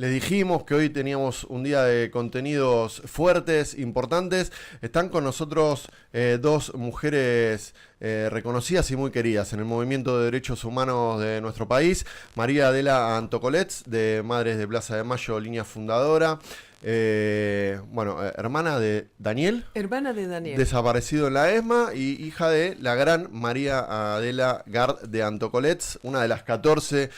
Les dijimos que hoy teníamos un día de contenidos fuertes, importantes. Están con nosotros dos mujeres reconocidas y muy queridas en el movimiento de derechos humanos de nuestro país. María Adela Antocolets, de Madres de Plaza de Mayo, línea fundadora. Hermana de Daniel. Hermana de Daniel. Desaparecido en la ESMA, y hija de la gran María Adela Gard de Antocolets, una de las 14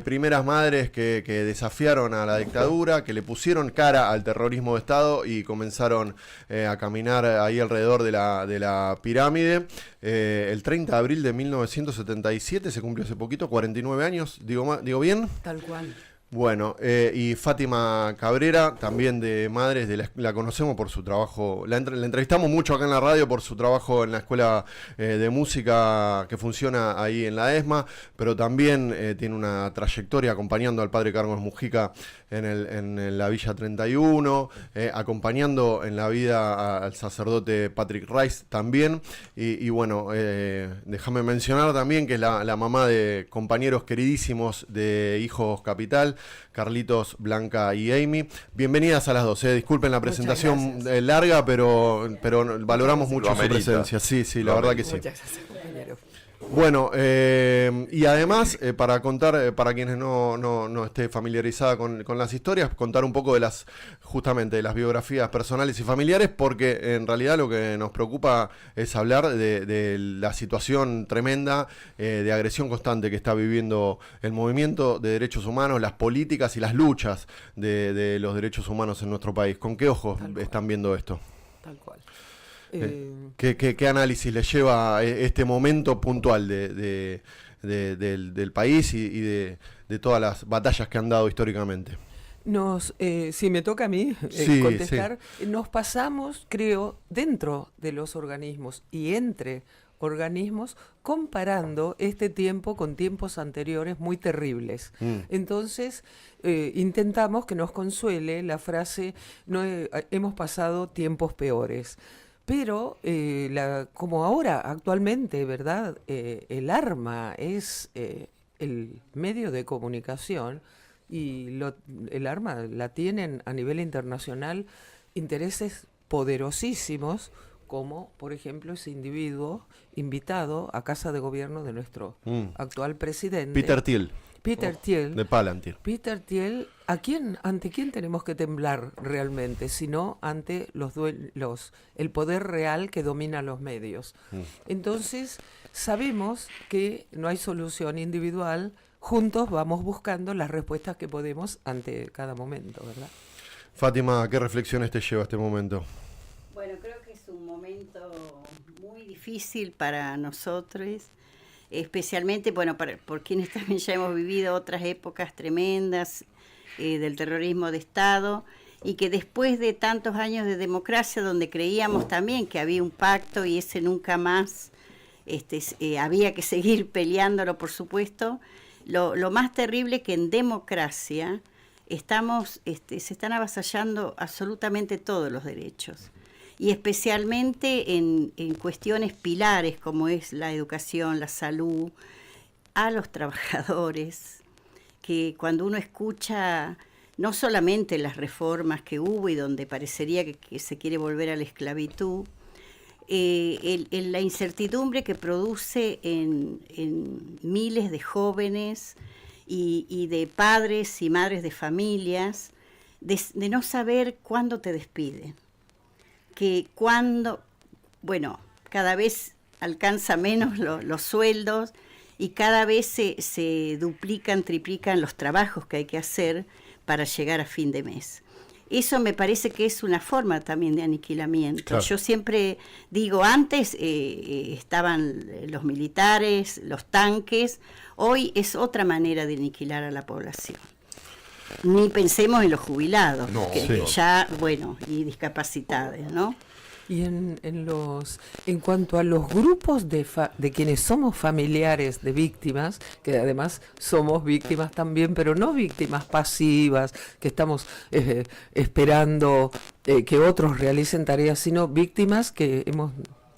primeras madres que desafiaron a la dictadura, que le pusieron cara al terrorismo de Estado y comenzaron a caminar ahí alrededor de la pirámide. El 30 de abril de 1977 se cumplió hace poquito, 49 años, ¿digo bien? Tal cual. Bueno, y Fátima Cabrera, también de Madres, la conocemos por su trabajo, la entrevistamos mucho acá en la radio por su trabajo en la escuela de música que funciona ahí en la ESMA, pero también tiene una trayectoria acompañando al padre Carlos Mujica en la Villa 31, acompañando en la vida al sacerdote Patrick Rice también, y déjame mencionar también que es la mamá de compañeros queridísimos de Hijos Capital, Carlitos, Blanca y Amy. Bienvenidas a las dos. Disculpen la presentación larga, pero valoramos mucho su presencia. Sí, la verdad que sí. Muchas gracias, compañero. Bueno, y además, para contar, para quienes no esté familiarizada con las historias, contar un poco de las biografías personales y familiares, porque en realidad lo que nos preocupa es hablar de la situación tremenda de agresión constante que está viviendo el movimiento de derechos humanos, las políticas y las luchas de los derechos humanos en nuestro país. ¿Con qué ojos están viendo esto? Tal cual. ¿Qué análisis le lleva a este momento puntual del país y de todas las batallas que han dado históricamente? Si me toca a mí contestar, nos pasamos, creo, dentro de los organismos y entre organismos, comparando este tiempo con tiempos anteriores muy terribles. Entonces, intentamos que nos consuele la frase, hemos pasado tiempos peores. Pero, como ahora, actualmente, ¿verdad? El arma es el medio de comunicación y el arma la tienen a nivel internacional intereses poderosísimos, como, por ejemplo, ese individuo invitado a Casa de Gobierno de nuestro actual presidente. Peter Thiel. De Palantir. Peter Thiel, ¿ante quién tenemos que temblar realmente? Sino ante el poder real que domina los medios. Entonces, sabemos que no hay solución individual, juntos vamos buscando las respuestas que podemos ante cada momento, ¿verdad? Fátima, ¿qué reflexiones te lleva a este momento? Bueno, creo que es un momento muy difícil para nosotros, especialmente, por quienes también ya hemos vivido otras épocas tremendas del terrorismo de Estado, y que después de tantos años de democracia, donde creíamos también que había un pacto y ese nunca más, había que seguir peleándolo, por supuesto, lo más terrible que en democracia se están avasallando absolutamente todos los derechos. Y especialmente en cuestiones pilares como es la educación, la salud, a los trabajadores, que cuando uno escucha no solamente las reformas que hubo y donde parecería que se quiere volver a la esclavitud, la incertidumbre que produce en miles de jóvenes y de padres y madres de familias, de no saber cuándo te despiden. Que cada vez alcanza menos los sueldos y cada vez se duplican, triplican los trabajos que hay que hacer para llegar a fin de mes. Eso me parece que es una forma también de aniquilamiento. Claro. Yo siempre digo, antes estaban los militares, los tanques, hoy es otra manera de aniquilar a la población. Ni pensemos en los jubilados, y discapacitados, ¿no? Y en cuanto a los grupos de quienes somos familiares de víctimas, que además somos víctimas también, pero no víctimas pasivas, que estamos esperando que otros realicen tareas, sino víctimas que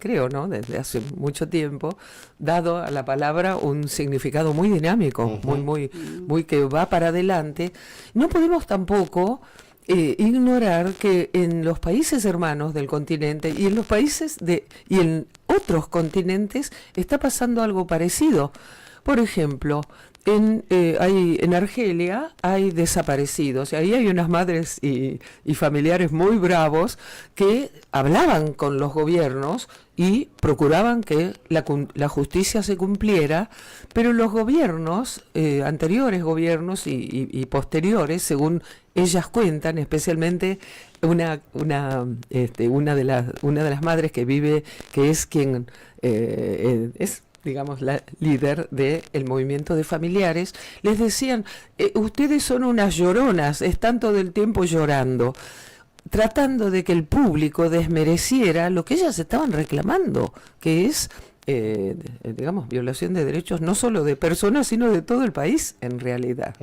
creo, ¿no?, desde hace mucho tiempo, dado a la palabra un significado muy dinámico, muy que va para adelante. No podemos tampoco ignorar que en los países hermanos del continente y en los países y en otros continentes está pasando algo parecido. Por ejemplo, en Argelia hay desaparecidos, y ahí hay unas madres y familiares muy bravos que hablaban con los gobiernos y procuraban que la justicia se cumpliera, pero los gobiernos, anteriores gobiernos y posteriores, según ellas cuentan, especialmente una de las madres que vive, que es quien es, digamos, la líder del movimiento de familiares, les decían, ustedes son unas lloronas, están todo el tiempo llorando, tratando de que el público desmereciera lo que ellas estaban reclamando, que es, digamos, violación de derechos no solo de personas, sino de todo el país, en realidad.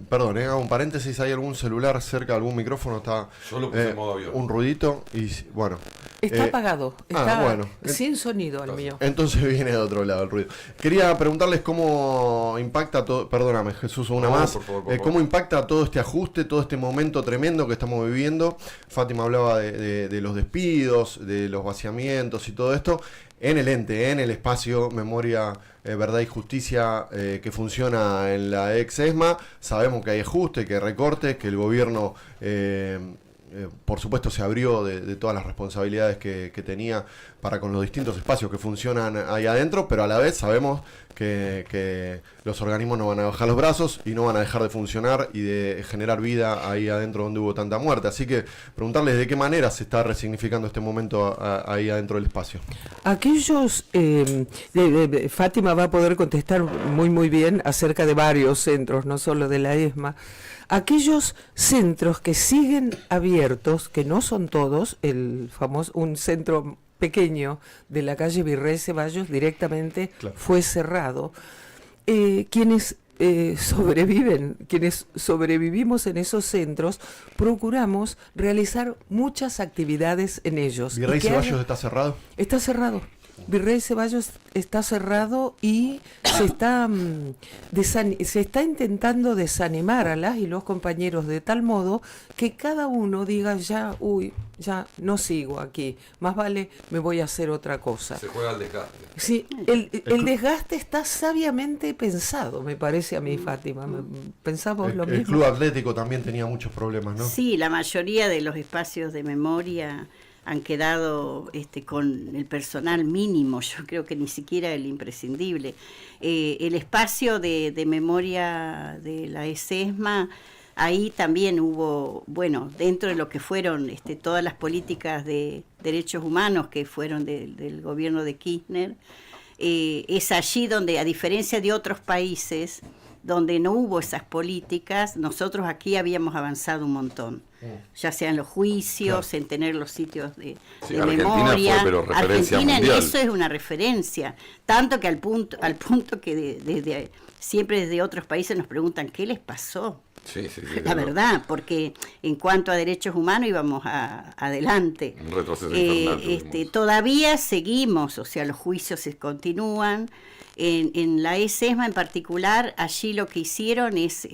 Perdón, hago un paréntesis, hay algún celular cerca, algún micrófono, está yo lo puse en modo avión. Un ruidito y bueno. Está apagado, está sin sonido el mío. Entonces viene de otro lado el ruido. Quería preguntarles cómo impacta todo, perdóname Jesús, una más, por favor. Cómo impacta todo este ajuste, todo este momento tremendo que estamos viviendo. Fátima hablaba de los despidos, de los vaciamientos y todo esto. En el ente, en el espacio Memoria, Verdad y Justicia que funciona en la ex ESMA, sabemos que hay ajuste, que hay recortes, que el gobierno por supuesto se abrió de todas las responsabilidades que tenía para con los distintos espacios que funcionan ahí adentro, pero a la vez sabemos que los organismos no van a bajar los brazos y no van a dejar de funcionar y de generar vida ahí adentro donde hubo tanta muerte. Así que preguntarles de qué manera se está resignificando este momento ahí adentro del espacio. Aquellos, Fátima va a poder contestar muy bien acerca de varios centros, no solo de la ESMA. Aquellos centros que siguen abiertos, que no son todos, un centro pequeño de la calle Virrey Ceballos directamente fue cerrado. Quienes quienes sobrevivimos en esos centros, procuramos realizar muchas actividades en ellos. ¿Virrey Ceballos está cerrado? Está cerrado. Virrey Ceballos está cerrado y se está intentando desanimar a las y los compañeros de tal modo que cada uno diga ya no sigo aquí, más vale me voy a hacer otra cosa. Se juega al desgaste. Sí, el desgaste está sabiamente pensado, me parece a mí, Fátima. Pensamos lo mismo. El Club Atlético también tenía muchos problemas, ¿no? Sí, la mayoría de los espacios de memoria han quedado con el personal mínimo, yo creo que ni siquiera el imprescindible. El espacio de memoria de la ESMA, ahí también hubo, dentro de lo que fueron todas las políticas de derechos humanos que fueron del gobierno de Kirchner, es allí donde, a diferencia de otros países, donde no hubo esas políticas, nosotros aquí habíamos avanzado un montón. Ya sea en los juicios, en tener los sitios de memoria. Argentina en eso es una referencia, tanto que al punto que siempre desde otros países nos preguntan ¿qué les pasó? Sí, la verdad, porque en cuanto a derechos humanos íbamos adelante. Un retroceso infernal todavía seguimos, o sea, los juicios se continúan. En la ESMA en particular, allí lo que hicieron es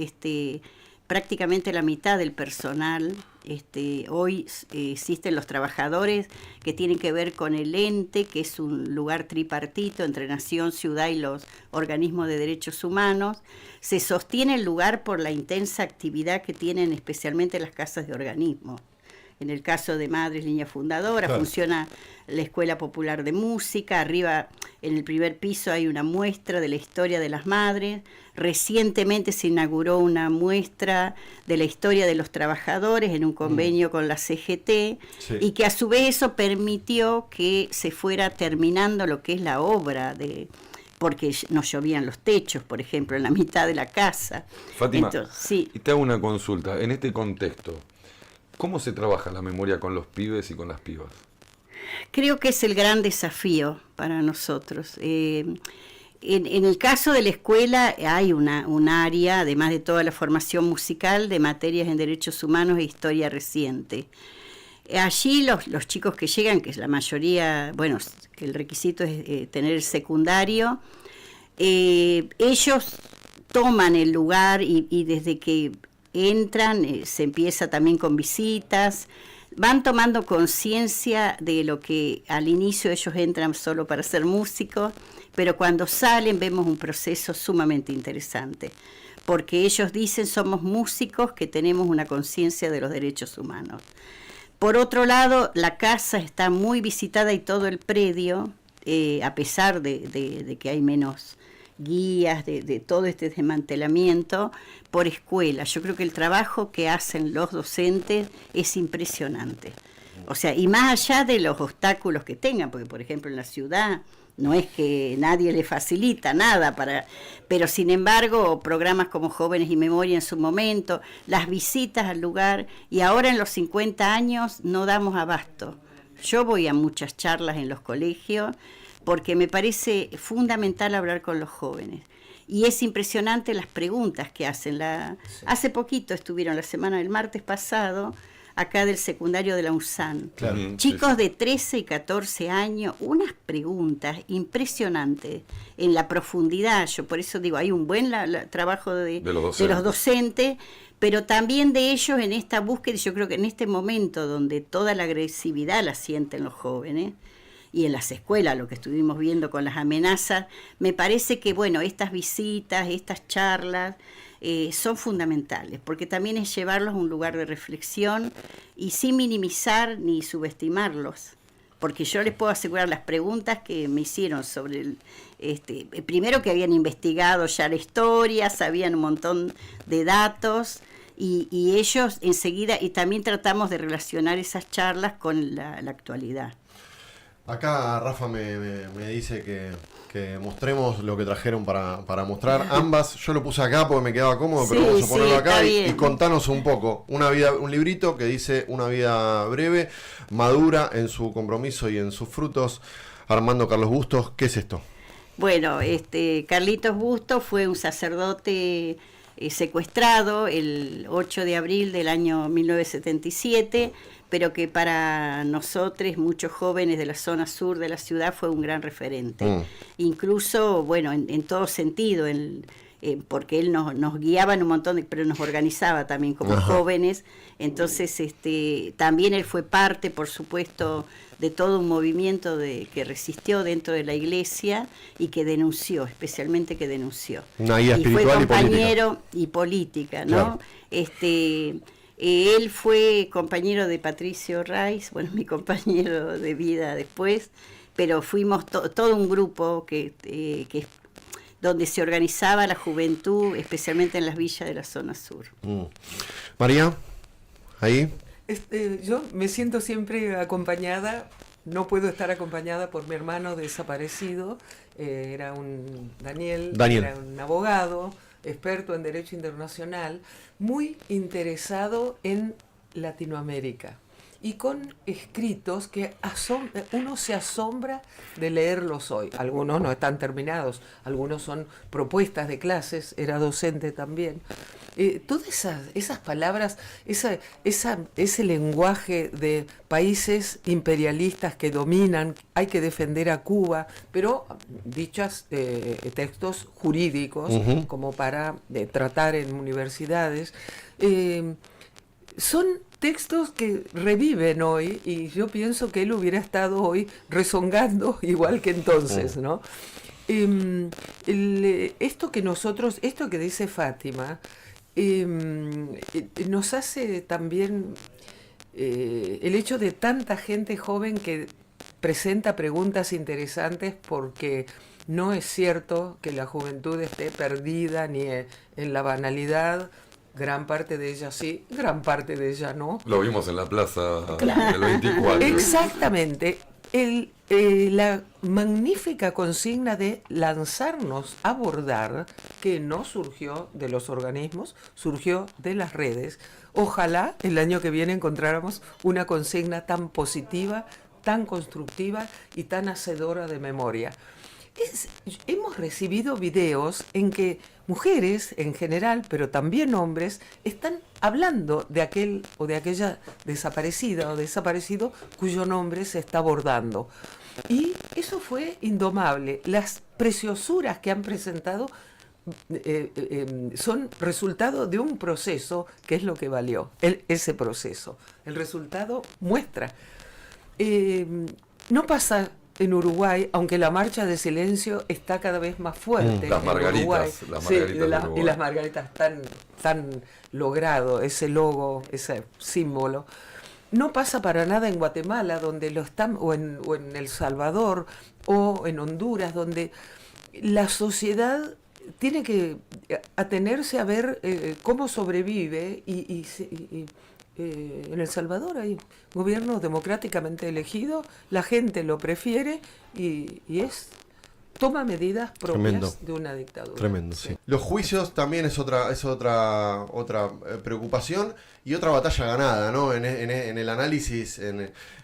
prácticamente la mitad del personal. Hoy existen los trabajadores que tienen que ver con el ente, que es un lugar tripartito entre nación, ciudad y los organismos de derechos humanos. Se sostiene el lugar por la intensa actividad que tienen especialmente las casas de organismos. En el caso de Madres Línea Fundadora, funciona la Escuela Popular de Música. Arriba, en el primer piso, hay una muestra de la historia de las madres. Recientemente se inauguró una muestra de la historia de los trabajadores en un convenio con la CGT, y que a su vez eso permitió que se fuera terminando lo que es la obra porque nos llovían los techos, por ejemplo, en la mitad de la casa. Fátima, y te hago una consulta. En este contexto, ¿cómo se trabaja la memoria con los pibes y con las pibas? Creo que es el gran desafío para nosotros. En el caso de la escuela hay un área, además de toda la formación musical, de materias en derechos humanos e historia reciente. Allí los chicos que llegan, que es la mayoría, bueno, que el requisito es tener el secundario, ellos toman el lugar y desde que entran se empieza también con visitas, van tomando conciencia de lo que al inicio ellos entran solo para ser músicos, pero cuando salen vemos un proceso sumamente interesante, porque ellos dicen somos músicos que tenemos una conciencia de los derechos humanos. Por otro lado, la casa está muy visitada y todo el predio, a pesar de que hay menos guías, de todo este desmantelamiento, por escuela. Yo creo que el trabajo que hacen los docentes es impresionante. O sea, y más allá de los obstáculos que tengan, porque por ejemplo en la ciudad no es que nadie le facilita nada, pero sin embargo programas como Jóvenes y Memoria en su momento, las visitas al lugar, y ahora en los 50 años no damos abasto. Yo voy a muchas charlas en los colegios porque me parece fundamental hablar con los jóvenes. Y es impresionante las preguntas que hacen. Sí. Hace poquito estuvieron, la semana del martes pasado, acá del secundario de la UNSAN. Claro, chicos sí. De 13 y 14 años, unas preguntas impresionantes en la profundidad. Yo por eso digo, hay un buen trabajo de los docentes, pero también de ellos en esta búsqueda. Yo creo que en este momento donde toda la agresividad la sienten los jóvenes, y en las escuelas, lo que estuvimos viendo con las amenazas, me parece que, bueno, estas visitas, estas charlas, son fundamentales, porque también es llevarlos a un lugar de reflexión y sin minimizar ni subestimarlos. Porque yo les puedo asegurar las preguntas que me hicieron sobre primero que habían investigado ya la historia, sabían un montón de datos, y ellos enseguida, y también tratamos de relacionar esas charlas con la actualidad. Acá Rafa me dice que mostremos lo que trajeron para mostrar. Ambas, yo lo puse acá porque me quedaba cómodo, pero vamos a ponerlo acá y contanos un poco. Un librito que dice Una vida breve, madura en su compromiso y en sus frutos. Armando Carlos Bustos, ¿qué es esto? Bueno, Carlitos Bustos fue un sacerdote secuestrado el 8 de abril del año 1977, pero que para nosotros, muchos jóvenes de la zona sur de la ciudad, fue un gran referente. Incluso, bueno, en todo sentido, porque él nos guiaba en un montón, pero nos organizaba también como jóvenes. Entonces, también él fue parte, por supuesto, de todo un movimiento que resistió dentro de la iglesia y que denunció, especialmente que denunció. Una guía espiritual y fue compañero y política, ¿no? Claro. Él fue compañero de Patricio Raiz, bueno, mi compañero de vida después, pero fuimos todo un grupo que donde se organizaba la juventud, especialmente en las villas de la zona sur. María, ahí. Yo me siento siempre acompañada, no puedo estar acompañada por mi hermano desaparecido, era un Daniel, era un abogado, experto en Derecho Internacional, muy interesado en Latinoamérica y con escritos que uno se asombra de leerlos hoy. Algunos no están terminados, algunos son propuestas de clases, era docente también. Todas esas palabras, ese lenguaje de países imperialistas que dominan, hay que defender a Cuba, pero dichos textos jurídicos, como para tratar en universidades, son textos que reviven hoy, y yo pienso que él hubiera estado hoy rezongando igual que entonces, ¿no? Esto que dice Fátima, nos hace también el hecho de tanta gente joven que presenta preguntas interesantes, porque no es cierto que la juventud esté perdida ni en la banalidad. Gran parte de ella sí, gran parte de ella no. Lo vimos en la plaza del 24. Exactamente. La magnífica consigna de lanzarnos a abordar, que no surgió de los organismos, surgió de las redes. Ojalá el año que viene encontráramos una consigna tan positiva, tan constructiva y tan hacedora de memoria. hemos recibido videos en que mujeres en general, pero también hombres, están hablando de aquel o de aquella desaparecida o desaparecido cuyo nombre se está abordando. Y eso fue indomable. Las preciosuras que han presentado son resultado de un proceso que es lo que valió, ese proceso. El resultado muestra. No pasa en Uruguay, aunque la marcha de silencio está cada vez más fuerte. Las margaritas, y las margaritas tan logrado, ese logo, ese símbolo. No pasa para nada en Guatemala, donde lo están, o en El Salvador, o en Honduras, donde la sociedad tiene que atenerse a ver cómo sobrevive y en El Salvador hay gobierno democráticamente elegido, la gente lo prefiere y toma medidas propias. Tremendo. De una dictadura. Tremendo, sí. Los juicios también es otra preocupación y otra batalla ganada, ¿no? En el análisis,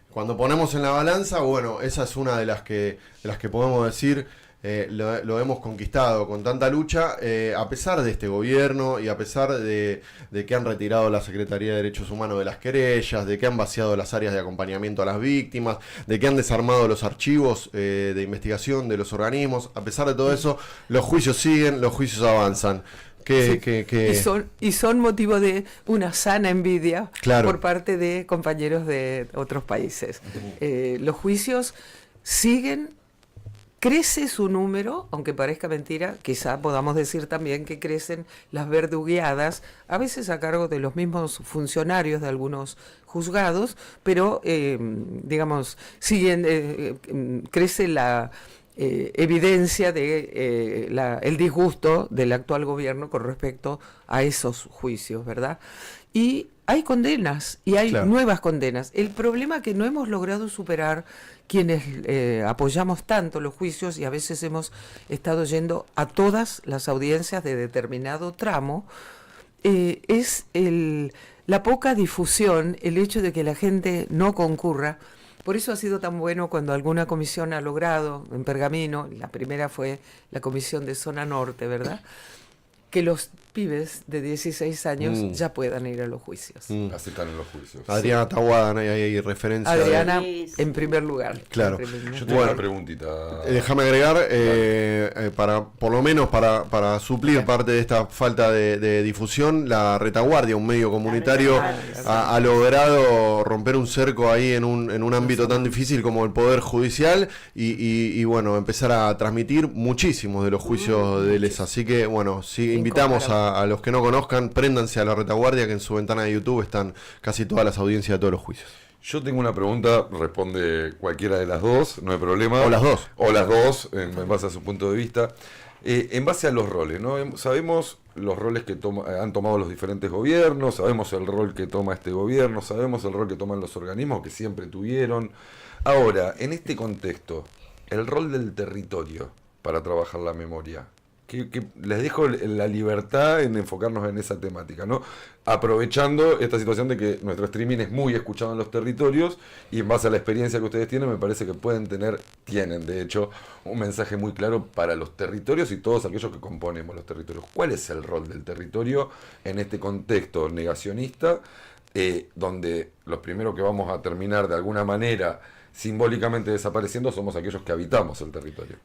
cuando ponemos en la balanza, bueno, esa es una de las que podemos decir. Lo hemos conquistado con tanta lucha, a pesar de este gobierno y a pesar de que han retirado la Secretaría de Derechos Humanos de las querellas, de que han vaciado las áreas de acompañamiento a las víctimas, de que han desarmado los archivos de investigación de los organismos. A pesar de todo eso, los juicios siguen, los juicios avanzan. Y son motivo de una sana envidia, claro, por parte de compañeros de otros países. Los juicios siguen. Crece su número, aunque parezca mentira, quizá podamos decir también que crecen las verdugueadas, a veces a cargo de los mismos funcionarios de algunos juzgados, pero, digamos, crece la evidencia de el disgusto del actual gobierno con respecto a esos juicios, ¿verdad? Y hay condenas, y hay nuevas condenas. El problema que no hemos logrado superar quienes apoyamos tanto los juicios, y a veces hemos estado yendo a todas las audiencias de determinado tramo, es la poca difusión, el hecho de que la gente no concurra. Por eso ha sido tan bueno cuando alguna comisión ha logrado, en Pergamino, la primera fue la comisión de Zona Norte, ¿verdad?, que los pibes de 16 años ya puedan ir a los juicios. Así están en los juicios. Adriana Tahuada, ¿no? Hay referencia. Adriana, en primer lugar. Claro. Yo tengo una preguntita. Déjame agregar, por lo menos para suplir parte de esta falta de difusión, la Retaguardia, un medio comunitario, ha logrado romper un cerco ahí en un ámbito tan difícil como el Poder Judicial y bueno, empezar a transmitir muchísimos de los juicios de Les. Así que, bueno, sí, invitamos a los que no conozcan, préndanse a la Retaguardia, que en su ventana de YouTube están casi todas las audiencias de todos los juicios. Yo tengo una pregunta, responde cualquiera de las dos, no hay problema. O las dos. O las dos, en base a su punto de vista. En base a los roles, ¿no? Sabemos los roles que han tomado los diferentes gobiernos, sabemos el rol que toma este gobierno, sabemos el rol que toman los organismos que siempre tuvieron. Ahora, en este contexto, el rol del territorio para trabajar la memoria. Que les dejo la libertad en enfocarnos en esa temática, ¿no? Aprovechando esta situación de que nuestro streaming es muy escuchado en los territorios y en base a la experiencia que ustedes tienen, me parece que tienen de hecho, un mensaje muy claro para los territorios y todos aquellos que componemos los territorios. ¿Cuál es el rol del territorio en este contexto negacionista, donde los primeros que vamos a terminar de alguna manera simbólicamente desapareciendo somos aquellos que habitamos el territorio?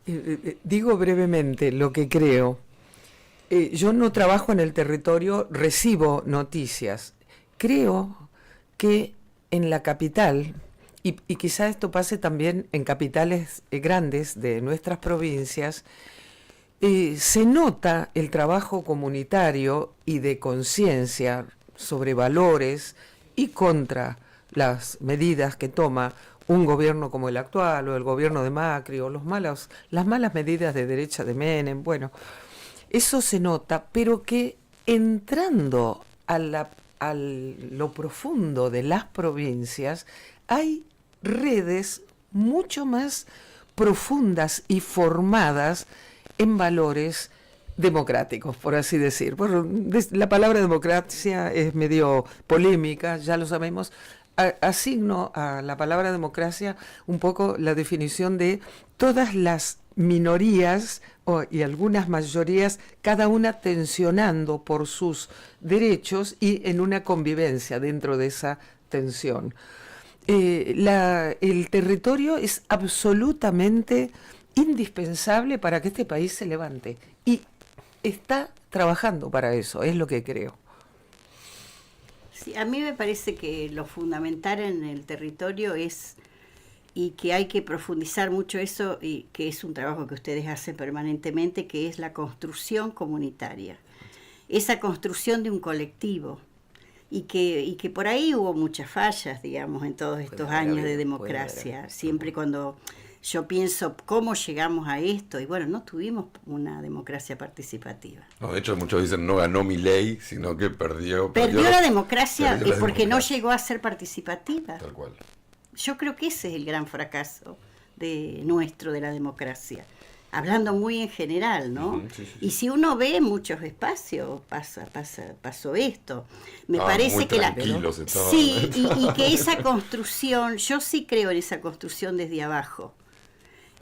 Digo brevemente lo que creo. Yo no trabajo en el territorio, recibo noticias. Creo que en la capital, y quizá esto pase también en capitales grandes de nuestras provincias, se nota el trabajo comunitario y de conciencia sobre valores y contra las medidas que toma un gobierno como el actual, o el gobierno de Macri, o las malas medidas de derecha de Menem. Bueno, eso se nota, pero que entrando a lo profundo de las provincias, hay redes mucho más profundas y formadas en valores democráticos, por así decir. Bueno, la palabra democracia es medio polémica, ya lo sabemos. Asigno a la palabra democracia un poco la definición de todas las minorías y algunas mayorías, cada una tensionando por sus derechos y en una convivencia dentro de esa tensión. El territorio es absolutamente indispensable para que este país se levante y está trabajando para eso, es lo que creo. Sí, a mí me parece que lo fundamental en el territorio es, y que hay que profundizar mucho eso, y que es un trabajo que ustedes hacen permanentemente, que es la construcción comunitaria, esa construcción de un colectivo, y que por ahí hubo muchas fallas, digamos, en todos estos años de democracia. Siempre cuando yo pienso cómo llegamos a esto, y bueno, no tuvimos una democracia participativa. No, de hecho, muchos dicen no ganó Milei, sino que perdió la democracia porque no llegó a ser participativa. Tal cual. Yo creo que ese es el gran fracaso de la democracia. Hablando muy en general, ¿no? Sí. Y si uno ve muchos espacios, pasó esto. Me parece muy que sí, y que esa construcción, yo sí creo en esa construcción desde abajo.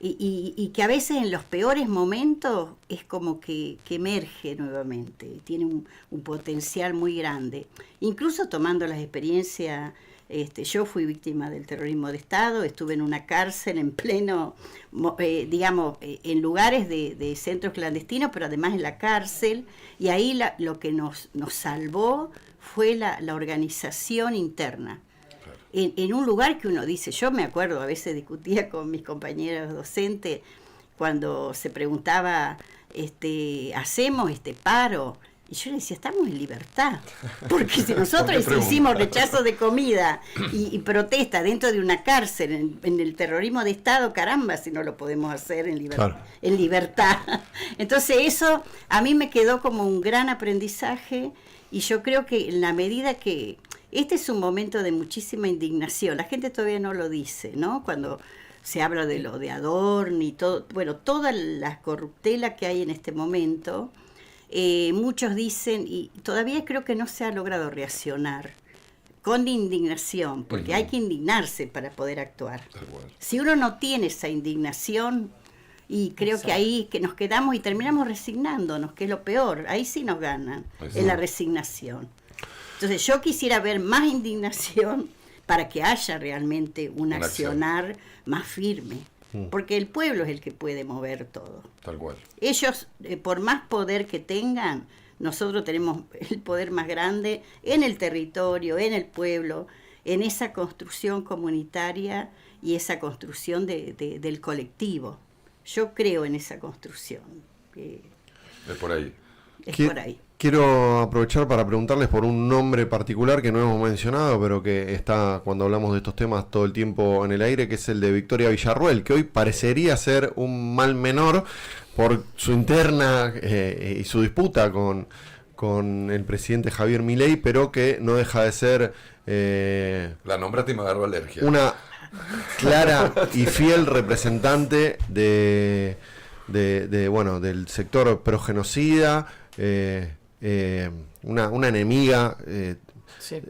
Y que a veces en los peores momentos es como que emerge nuevamente, tiene un potencial muy grande. Incluso tomando las experiencias, yo fui víctima del terrorismo de Estado, estuve en una cárcel en pleno, en lugares de centros clandestinos, pero además en la cárcel, y ahí lo que nos salvó fue la organización interna. En un lugar que uno dice, yo me acuerdo, a veces discutía con mis compañeros docentes cuando se preguntaba, ¿hacemos este paro? Y yo le decía, estamos en libertad, porque si nosotros hicimos rechazo de comida y protesta dentro de una cárcel en el terrorismo de Estado, caramba, si no lo podemos hacer en libertad. Entonces eso a mí me quedó como un gran aprendizaje, y yo creo que en la medida que este es un momento de muchísima indignación, la gente todavía no lo dice, ¿no? Cuando se habla de lo de Adorni y todo, bueno, toda la corruptela que hay en este momento, muchos dicen, y todavía creo que no se ha logrado reaccionar con indignación, porque hay que indignarse para poder actuar. Si uno no tiene esa indignación, y creo que ahí que nos quedamos y terminamos resignándonos, que es lo peor, ahí sí nos ganan, en la resignación. Entonces yo quisiera ver más indignación para que haya realmente un accionar más firme, porque el pueblo es el que puede mover todo. Tal cual. Ellos, por más poder que tengan, nosotros tenemos el poder más grande en el territorio, en el pueblo, en esa construcción comunitaria y esa construcción del colectivo. Yo creo en esa construcción. Es por ahí. Por ahí. Quiero aprovechar para preguntarles por un nombre particular que no hemos mencionado, pero que está cuando hablamos de estos temas todo el tiempo en el aire, que es el de Victoria Villarruel, que hoy parecería ser un mal menor por su interna y su disputa con el presidente Javier Milei, pero que no deja de ser... la nombraste y me agarró alergia. Una clara y fiel representante del sector progenocida, una enemiga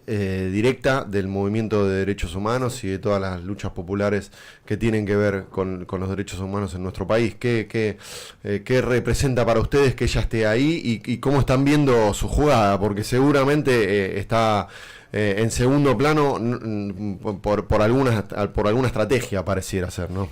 directa del movimiento de derechos humanos y de todas las luchas populares que tienen que ver con los derechos humanos en nuestro país. ¿Qué representa para ustedes que ella esté ahí y cómo están viendo su jugada? Porque seguramente está en segundo plano por alguna estrategia, pareciera ser, ¿no?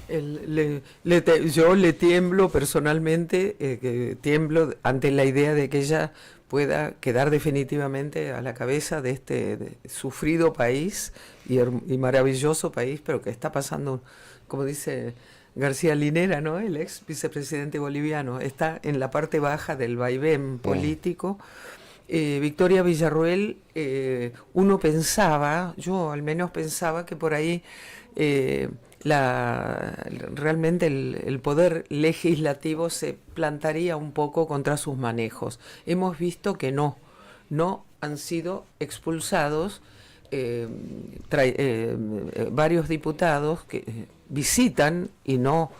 Yo le tiemblo personalmente, tiemblo ante la idea de que ella pueda quedar definitivamente a la cabeza de este sufrido país y maravilloso país, pero que está pasando, como dice García Linera, ¿no? El ex vicepresidente boliviano, está en la parte baja del vaivén político. Victoria Villarruel, uno pensaba, yo al menos pensaba que por ahí realmente el poder legislativo se plantaría un poco contra sus manejos. Hemos visto que no han sido expulsados varios diputados que visitan, y no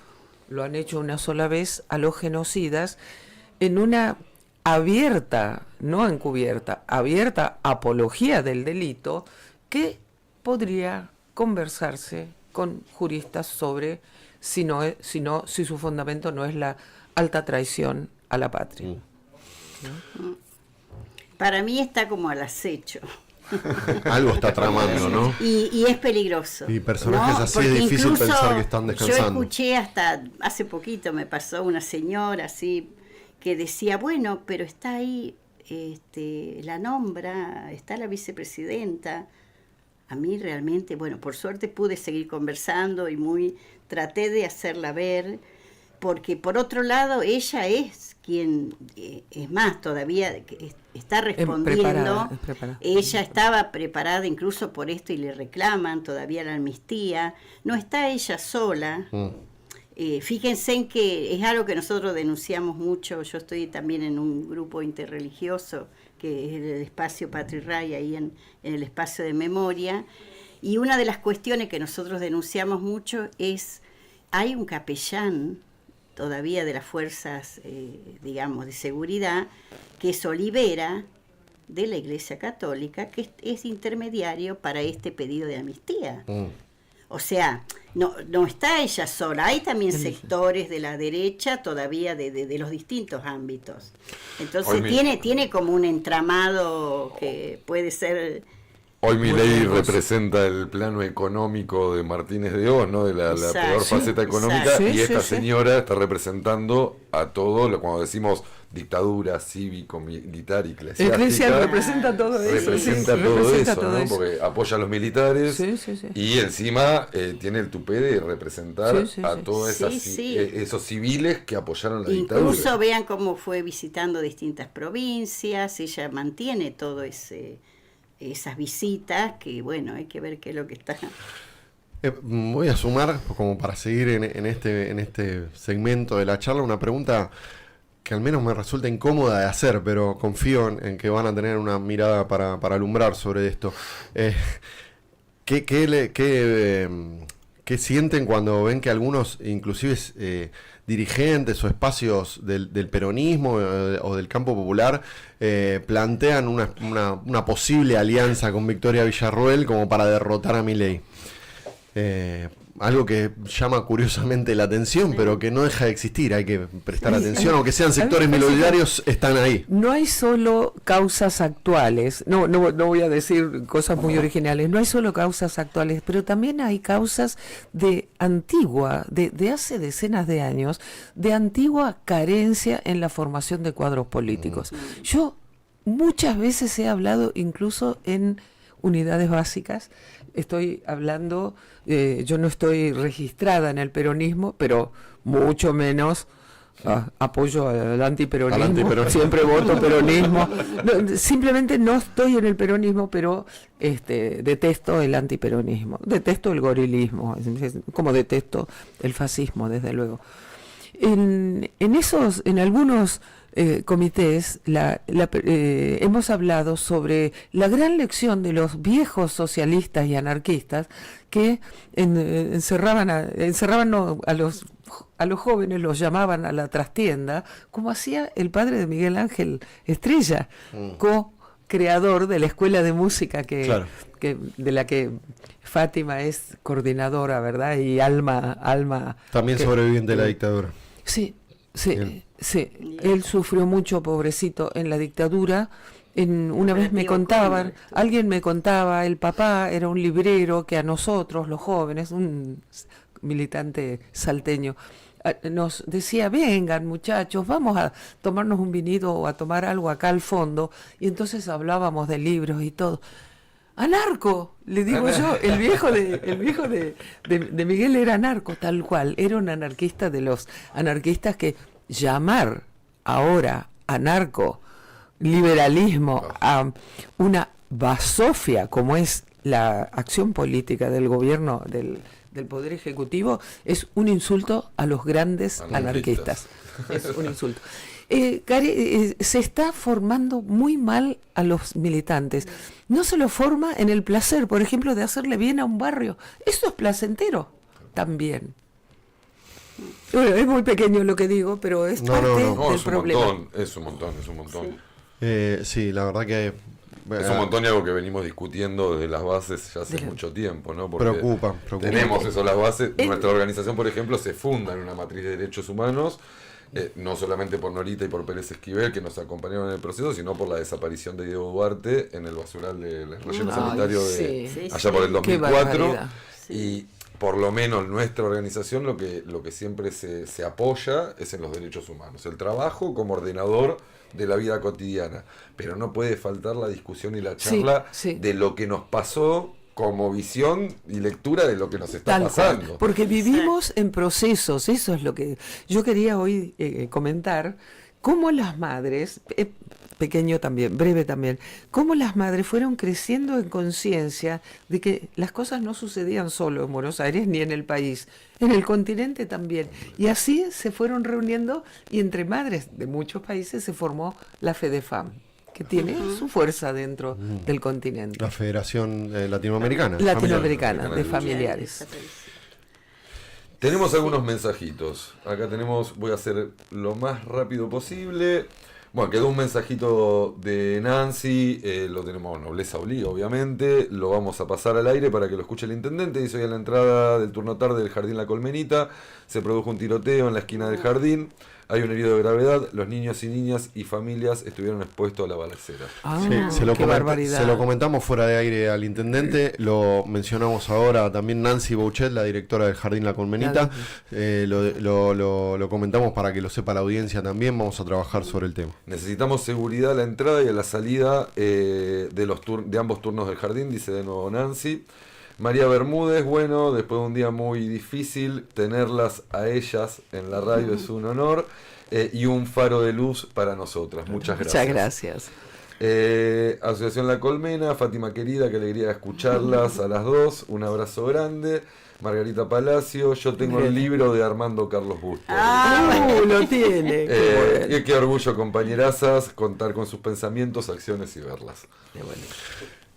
lo han hecho una sola vez, a los genocidas en una abierta, no encubierta, abierta apología del delito que podría conversarse con juristas sobre si su fundamento no es la alta traición a la patria. ¿No? Para mí está como al acecho. Algo está tramando, ¿no? Y es peligroso. Y personajes ¿no? así Porque es difícil pensar que están yo descansando. escuché hasta hace poquito, me pasó una señora así que decía, bueno, pero está ahí, la nombra, está la vicepresidenta. A mí realmente, bueno, por suerte pude seguir conversando y traté de hacerla ver, porque por otro lado ella es quien, es más, todavía está respondiendo. Preparada. Ella estaba preparada incluso por esto y le reclaman todavía la amnistía. No está ella sola. Fíjense en que es algo que nosotros denunciamos mucho. Yo estoy también en un grupo interreligioso que es el espacio Patri Ray, ahí en el espacio de memoria. Y una de las cuestiones que nosotros denunciamos mucho es, hay un capellán todavía de las fuerzas, digamos, de seguridad, que es Olivera, de la Iglesia Católica, que es intermediario para este pedido de amnistía. O sea, no está ella sola, hay también sectores de la derecha todavía de los distintos ámbitos. Entonces tiene como un entramado que puede ser... Hoy Milei representa el plano económico de Martínez de Hoz, ¿no? De la peor faceta económica, y esta señora está representando a todo, cuando decimos dictadura cívico-militar y eclesiástica, representa todo eso. Representa todo eso, ¿no? Porque apoya a los militares y encima tiene el tupé de representar a todos esos civiles que apoyaron la dictadura. Incluso vean cómo fue visitando distintas provincias, ella mantiene todo esas visitas, que bueno, hay que ver qué es lo que está. Voy a sumar, como para seguir en este segmento de la charla, una pregunta que al menos me resulta incómoda de hacer, pero confío en que van a tener una mirada para alumbrar sobre esto. ¿Qué sienten cuando ven que algunos, inclusive dirigentes o espacios del peronismo o del campo popular, plantean una posible alianza con Victoria Villarroel como para derrotar a Milei? Algo que llama curiosamente la atención, pero que no deja de existir, hay que prestar atención, aunque sean sectores minoritarios, están ahí. No hay solo causas actuales, no voy a decir cosas muy originales, no hay solo causas actuales, pero también hay causas de hace decenas de años, de antigua carencia en la formación de cuadros políticos. Yo muchas veces he hablado incluso en unidades básicas. Estoy hablando, yo no estoy registrada en el peronismo, pero mucho menos apoyo al antiperonismo, siempre voto peronismo. No, simplemente no estoy en el peronismo, pero detesto el antiperonismo, detesto el gorilismo, como detesto el fascismo, desde luego. En algunos comités hemos hablado sobre la gran lección de los viejos socialistas y anarquistas que encerraban a los jóvenes, los llamaban a la trastienda, como hacía el padre de Miguel Ángel Estrella, co-creador de la escuela de música de la que Fátima es coordinadora, ¿verdad? Y Alma también sobreviviente de la dictadura. Sí. Él sufrió mucho, pobrecito, en la dictadura. Una vez alguien me contaba, el papá era un librero que a nosotros, los jóvenes, un militante salteño, nos decía, vengan muchachos, vamos a tomarnos un vinito o a tomar algo acá al fondo, y entonces hablábamos de libros y todo. ¡Anarco! Le digo yo, el viejo de Miguel era anarco, tal cual, era un anarquista de los anarquistas que llamar ahora anarco liberalismo a una basofia como es la acción política del gobierno del Poder Ejecutivo es un insulto a los grandes anarquistas. Es un insulto. Se está formando muy mal a los militantes. No se lo forma en el placer, por ejemplo, de hacerle bien a un barrio. Eso es placentero también. Bueno, es muy pequeño lo que digo, pero es parte del problema. Es un montón. Sí, la verdad que Es un montón de algo que venimos discutiendo desde las bases ya hace mucho tiempo, ¿no? Porque preocupa. Tenemos eso, las bases. Nuestra organización, por ejemplo, se funda en una matriz de derechos humanos, no solamente por Norita y por Pérez Esquivel, que nos acompañaron en el proceso, sino por la desaparición de Diego Duarte en el basural del relleno sanitario allá por el 2004. Y por lo menos nuestra organización lo que siempre se apoya es en los derechos humanos, el trabajo como ordenador de la vida cotidiana, pero no puede faltar la discusión y la charla de lo que nos pasó como visión y lectura de lo que nos está pasando. Cual, porque vivimos en procesos, eso es lo que yo quería hoy comentar, cómo las madres, pequeño también, breve también, cómo las madres fueron creciendo en conciencia de que las cosas no sucedían solo en Buenos Aires ni en el país, en el continente también. Y así se fueron reuniendo y entre madres de muchos países se formó la FEDEFAM, que tiene su fuerza dentro del continente. La Federación Latinoamericana de Familiares. Tenemos algunos mensajitos. Acá voy a hacer lo más rápido posible. Bueno, quedó un mensajito de Nancy, lo tenemos, nobleza obliga, obviamente, lo vamos a pasar al aire para que lo escuche el intendente. Dice: hoy a la entrada del turno tarde del Jardín La Colmenita se produjo un tiroteo en la esquina del jardín. Hay un herido de gravedad, los niños y niñas y familias estuvieron expuestos a la balacera. Se lo comentamos fuera de aire al intendente, lo mencionamos ahora también Nancy Bouchet, la directora del Jardín La Colmenita, lo comentamos para que lo sepa la audiencia también, vamos a trabajar sobre el tema. Necesitamos seguridad a la entrada y a la salida de ambos turnos del jardín, dice de nuevo Nancy. María Bermúdez, bueno, después de un día muy difícil, tenerlas a ellas en la radio es un honor y un faro de luz para nosotras. Muchas gracias. Muchas gracias. Asociación La Colmena, Fátima querida, qué alegría escucharlas a las dos. Un abrazo grande. Margarita Palacio, yo tengo el libro de Armando Carlos Bustos. Lo tiene. Qué orgullo, compañerazas, contar con sus pensamientos, acciones y verlas.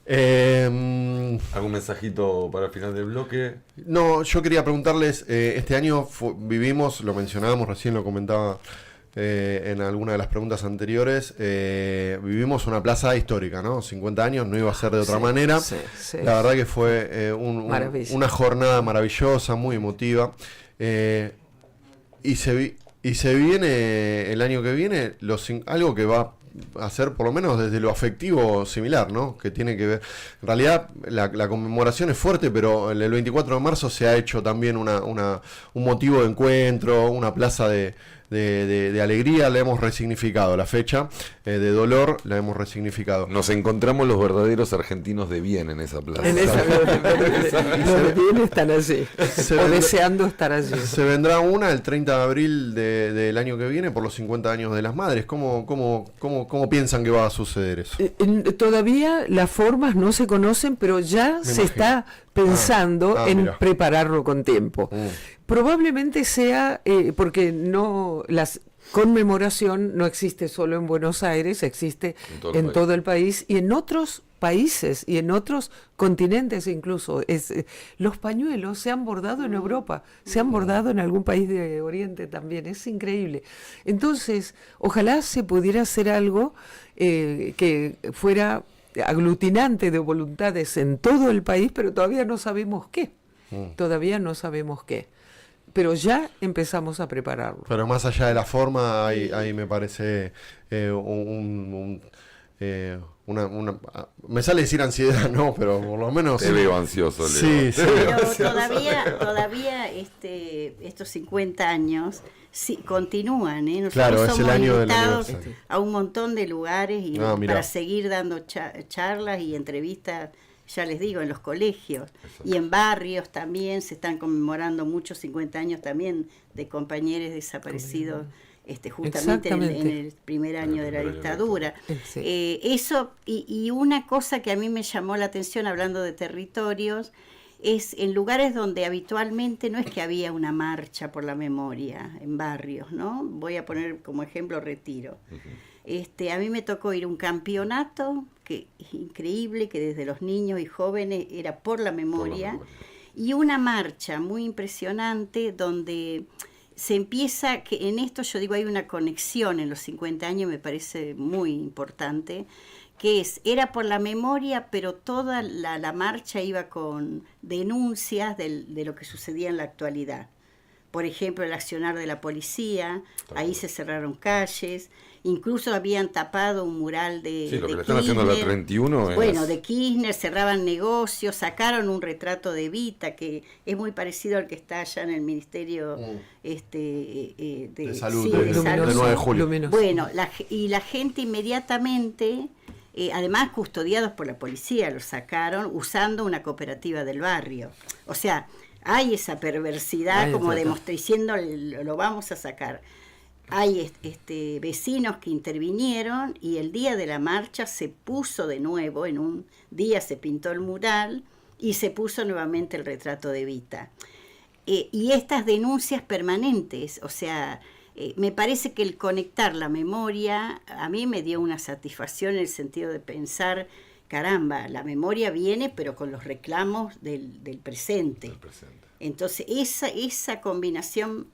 ¿Algún mensajito para el final del bloque? No, yo quería preguntarles, este año vivimos, lo mencionábamos recién, lo comentaba en alguna de las preguntas anteriores, vivimos una plaza histórica, ¿no? 50 años, no iba a ser de otra manera. La verdad que fue una jornada maravillosa, muy emotiva. Y se viene el año que viene algo que va a ser por lo menos desde lo afectivo similar, ¿no? Que tiene que ver, en realidad la conmemoración es fuerte, pero el 24 de marzo se ha hecho también un motivo de encuentro, una plaza de alegría, la hemos resignificado, la fecha de dolor la hemos resignificado. Nos encontramos los verdaderos argentinos de bien en esa plaza. Los de bien están allí, deseando estar allí. Se vendrá el 30 de abril del año que viene por los 50 años de las madres. ¿Cómo piensan que va a suceder eso? Todavía las formas no se conocen, pero ya se está pensando en prepararlo con tiempo. Probablemente sea porque la conmemoración no existe solo en Buenos Aires, existe en todo el país y en otros países y en otros continentes incluso. Los pañuelos se han bordado en Europa, se han bordado en algún país de Oriente también, es increíble. Entonces, ojalá se pudiera hacer algo que fuera aglutinante de voluntades en todo el país, pero todavía no sabemos qué. Pero ya empezamos a prepararlo. Pero más allá de la forma, ahí me parece me sale decir ansiedad, no, pero por lo menos te veo ansioso, Sí. Leo. Pero todavía estos 50 años continúan, ¿eh? Nosotros somos invitados a un montón de lugares y para seguir dando charlas y entrevistas. Ya les digo, en los colegios y en barrios también se están conmemorando muchos 50 años también de compañeros desaparecidos justamente en el primer año de la dictadura. Eso, y una cosa que a mí me llamó la atención hablando de territorios, es en lugares donde habitualmente no es que había una marcha por la memoria, en barrios, ¿no? Voy a poner como ejemplo Retiro. A mí me tocó ir a un campeonato que es increíble, que desde los niños y jóvenes era por la memoria, y una marcha muy impresionante donde se empieza, que en esto yo digo hay una conexión en los 50 años, me parece muy importante, era por la memoria, pero toda la marcha iba con denuncias de lo que sucedía en la actualidad. Por ejemplo, el accionar de la policía, ahí se cerraron calles, incluso habían tapado un mural de Sí, lo que de le están haciendo a la 31 es... Bueno, de Kirchner, cerraban negocios, sacaron un retrato de Evita, que es muy parecido al que está allá en el Ministerio de Salud, sí, de 9 de julio. Bueno, la gente inmediatamente... además custodiados por la policía, los sacaron usando una cooperativa del barrio. O sea, hay esa perversidad como diciendo lo vamos a sacar. Hay vecinos que intervinieron y el día de la marcha se puso de nuevo, en un día se pintó el mural y se puso nuevamente el retrato de Evita. Y estas denuncias permanentes, o sea... me parece que el conectar la memoria a mí me dio una satisfacción en el sentido de pensar, caramba, la memoria viene pero con los reclamos del presente. Entonces esa combinación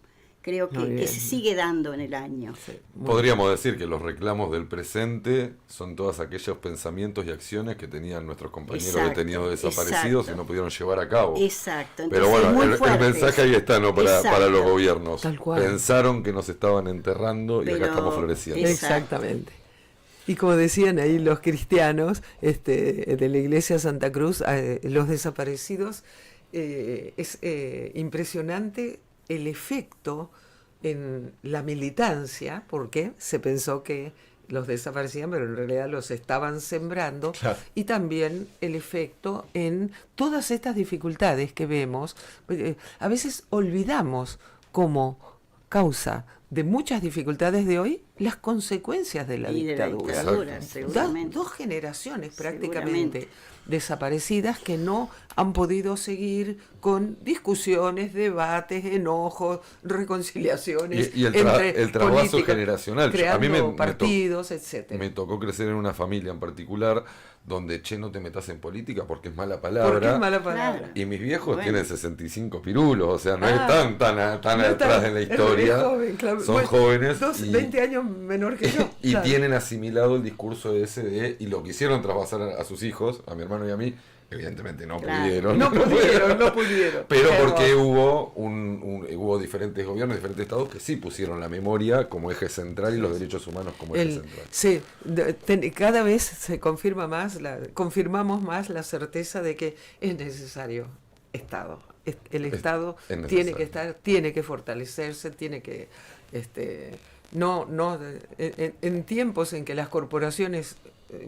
creo que se sigue dando en el año. Sí. Podríamos decir que los reclamos del presente son todos aquellos pensamientos y acciones que tenían nuestros compañeros detenidos desaparecidos y no pudieron llevar a cabo. Exacto. Entonces, pero bueno, el mensaje ahí está, ¿no? Para los gobiernos. Pensaron que nos estaban enterrando y acá estamos floreciendo. Exactamente. Y como decían ahí los cristianos de la iglesia Santa Cruz, los desaparecidos, es impresionante el efecto en la militancia, porque se pensó que los desaparecían, pero en realidad los estaban sembrando, claro. Y también el efecto en todas estas dificultades que vemos. A veces olvidamos como causa de muchas dificultades de hoy las consecuencias de la dictadura. Dos generaciones prácticamente desaparecidas que no han podido seguir con discusiones, debates, enojos, reconciliaciones y el trabajo generacional. Creando a mí partidos, etcétera. Me tocó crecer en una familia en particular donde no te metas en política porque es mala palabra. Porque es mala palabra. Y mis viejos tienen 65 pirulos, o sea, no están tan atrás en la historia. Joven, claro. Son jóvenes. 20 años menor que yo. Y tienen asimilado el discurso ese y lo quisieron traspasar a sus hijos, a mi hermano y a mí. Evidentemente no pudieron. No pudieron. Pero porque hubo diferentes gobiernos, diferentes estados que sí pusieron la memoria como eje central y los derechos humanos como eje central. Sí, cada vez se confirmamos más la certeza de que es necesario Estado. El Estado tiene que estar, tiene que fortalecerse, tiene que... en tiempos en que las corporaciones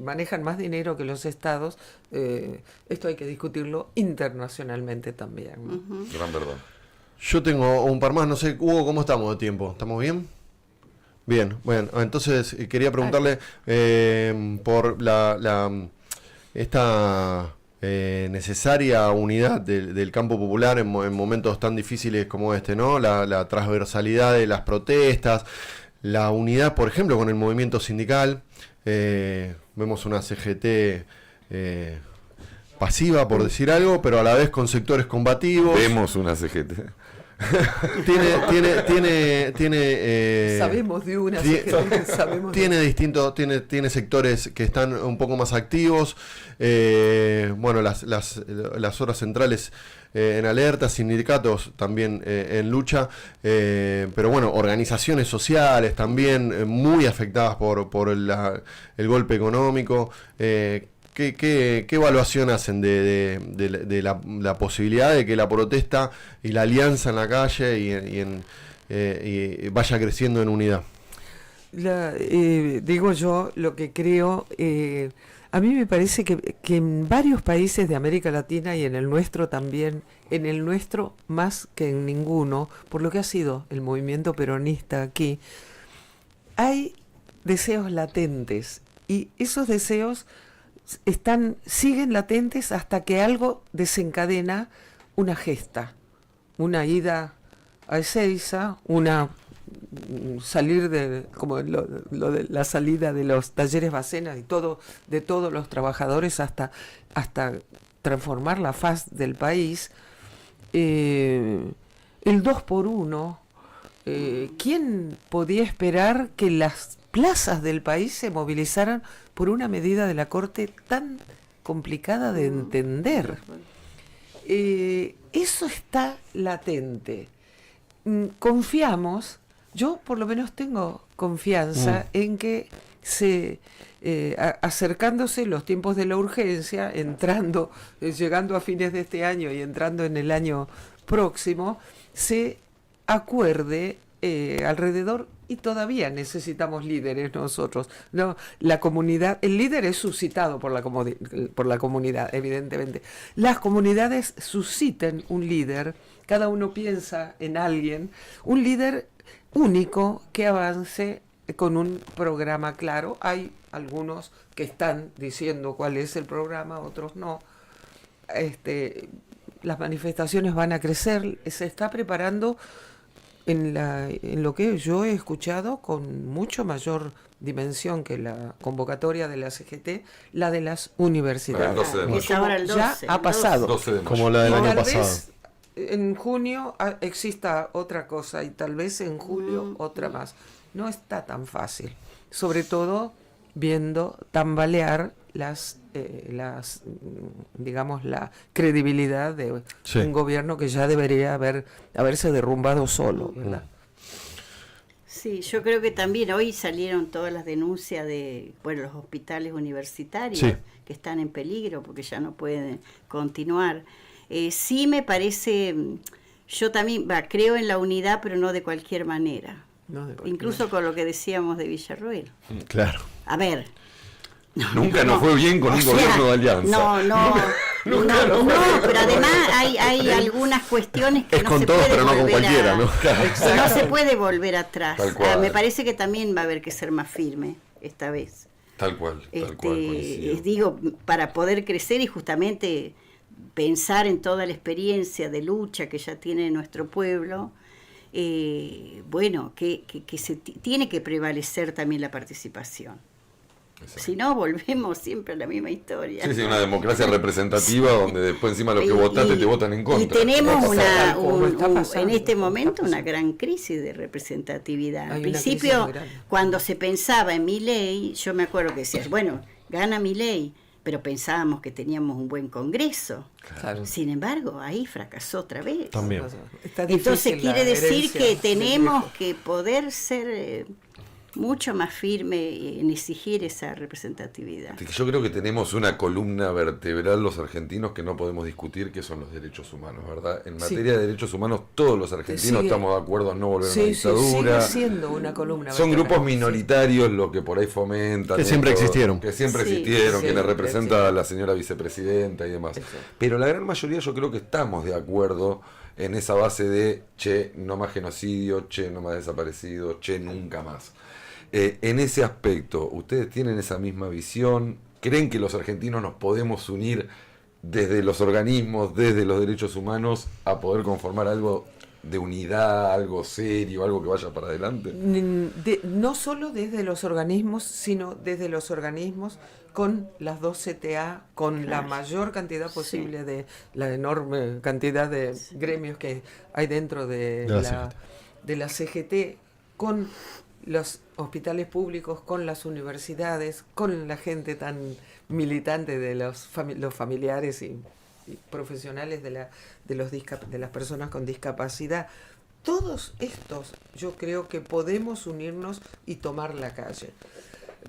manejan más dinero que los estados, esto hay que discutirlo internacionalmente también, ¿no? Gran verdad. Yo tengo un par más, no sé, Hugo, ¿cómo estamos de tiempo? ¿Estamos bien? Bien, bueno, entonces quería preguntarle por esta necesaria unidad del campo popular en momentos tan difíciles como este, ¿no? La transversalidad de las protestas, la unidad, por ejemplo, con el movimiento sindical. Vemos una CGT pasiva, por decir algo, pero a la vez con sectores combativos. Vemos una CGT. Sabemos de una CGT, tiene sectores que están un poco más activos. Bueno, las horas centrales en alerta, sindicatos también en lucha, pero bueno, organizaciones sociales también muy afectadas por el golpe económico. ¿Qué evaluación hacen de la posibilidad de que la protesta y la alianza en la calle y vaya creciendo en unidad? Digo yo lo que creo. A mí me parece que en varios países de América Latina y en el nuestro también, en el nuestro más que en ninguno, por lo que ha sido el movimiento peronista aquí, hay deseos latentes y esos deseos siguen latentes hasta que algo desencadena una gesta, una ida a Ezeiza, salir como lo de la salida de los talleres Bacena y de todos los trabajadores hasta transformar la faz del país, el 2x1, ¿quién podía esperar que las plazas del país se movilizaran por una medida de la Corte tan complicada de entender? Eso está latente. Confiamos, yo por lo menos tengo confianza en que acercándose los tiempos de la urgencia, llegando a fines de este año y entrando en el año próximo, se acuerde alrededor, y todavía necesitamos líderes nosotros, ¿no? La comunidad, el líder es suscitado por la comunidad, evidentemente. Las comunidades suscitan un líder, cada uno piensa en alguien, un líder único que avance con un programa claro. Hay algunos que están diciendo cuál es el programa, otros no. Las manifestaciones van a crecer, se está preparando en lo que yo he escuchado con mucho mayor dimensión que la convocatoria de la CGT, la de las universidades. Ya ha pasado. 12 de mayo. Como la del año pasado. En junio exista otra cosa y tal vez en julio otra más. No está tan fácil, sobre todo viendo tambalear digamos, la credibilidad de un gobierno que ya debería haberse derrumbado solo, ¿verdad? Sí, yo creo que también hoy salieron todas las denuncias de los hospitales universitarios que están en peligro porque ya no pueden continuar. Sí me parece, yo también creo en la unidad, pero no de cualquier manera. Incluso con lo que decíamos de Villarroel. Claro. A ver. Nunca nos fue bien con un gobierno de alianza. No, pero además hay algunas cuestiones que es con todos, pero no con cualquiera, ¿no? No se puede volver atrás. Me parece que también va a haber que ser más firme esta vez. Tal cual. Digo, para poder crecer y justamente pensar en toda la experiencia de lucha que ya tiene nuestro pueblo, que se tiene que prevalecer también la participación. Si no, volvemos siempre a la misma historia. Sí, una democracia representativa donde después encima los que votaste te votan en contra. Y tenemos en este momento una gran crisis de representatividad. Al principio, cuando se pensaba en Milei, yo me acuerdo que decías, gana Milei, pero pensábamos que teníamos un buen Congreso. Claro. Sin embargo, ahí fracasó otra vez. También. Entonces quiere decir que tenemos que poder ser mucho más firme en exigir esa representatividad. Yo creo que tenemos una columna vertebral los argentinos que no podemos discutir, que son los derechos humanos, ¿verdad? En materia de derechos humanos todos los argentinos estamos de acuerdo en no volver a una dictadura. Sigue siendo una columna son vertebral. Grupos minoritarios los que por ahí fomentan. Que siempre existieron. Que siempre existieron, que le representa a la señora vicepresidenta y demás. Pero la gran mayoría yo creo que estamos de acuerdo en esa base de no más genocidio, no más desaparecido, nunca más. En ese aspecto, ¿ustedes tienen esa misma visión? ¿Creen que los argentinos nos podemos unir desde los organismos, desde los derechos humanos, a poder conformar algo de unidad, algo serio, algo que vaya para adelante? No solo desde los organismos, sino desde los organismos con las dos CTA, con la mayor cantidad posible de la enorme cantidad de gremios que hay dentro de la CGT, con los hospitales públicos, con las universidades, con la gente tan militante de los familiares y profesionales de las personas con discapacidad. Todos estos, yo creo que podemos unirnos y tomar la calle.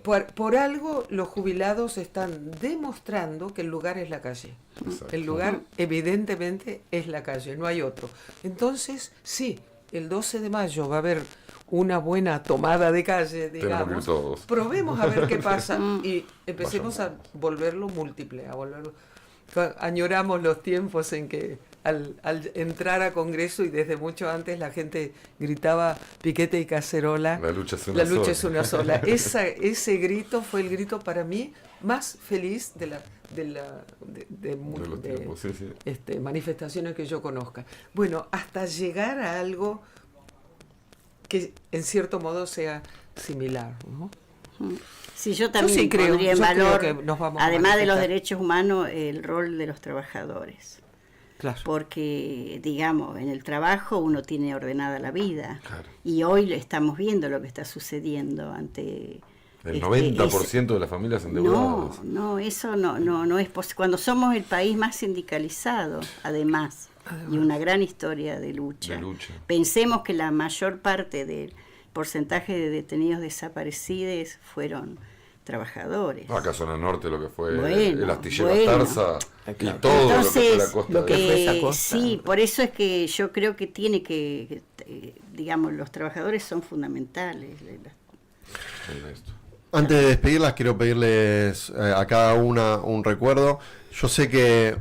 Por algo los jubilados están demostrando que el lugar es la calle. Exacto. El lugar evidentemente es la calle, no hay otro. Entonces, sí, el 12 de mayo va a haber una buena tomada de calle, digamos. Probemos a ver qué pasa y empecemos a volverlo múltiple, añoramos los tiempos en que al entrar a Congreso y desde mucho antes la gente gritaba piquete y cacerola, la lucha es una sola. Ese grito fue el grito para mí más feliz de manifestaciones que yo conozca. Bueno, hasta llegar a algo que en cierto modo sea similar, ¿no? Sí, yo también pondría en valor, además de los derechos humanos, el rol de los trabajadores. Claro. Porque, digamos, en el trabajo uno tiene ordenada la vida. Claro. Y hoy estamos viendo lo que está sucediendo ante... El 90% de las familias endeudadas. No, eso no es posible. Cuando somos el país más sindicalizado, además, y una gran historia de lucha. Pensemos que la mayor parte del porcentaje de detenidos desaparecidos fueron trabajadores. Acá zona norte lo que fue el astillero Tarza y todo. Entonces, lo que fue la costa. Lo que fue esa costa. Sí, por eso es que yo creo que tiene que, digamos, los trabajadores son fundamentales. Antes de despedirlas, quiero pedirles a cada una un recuerdo. Yo sé que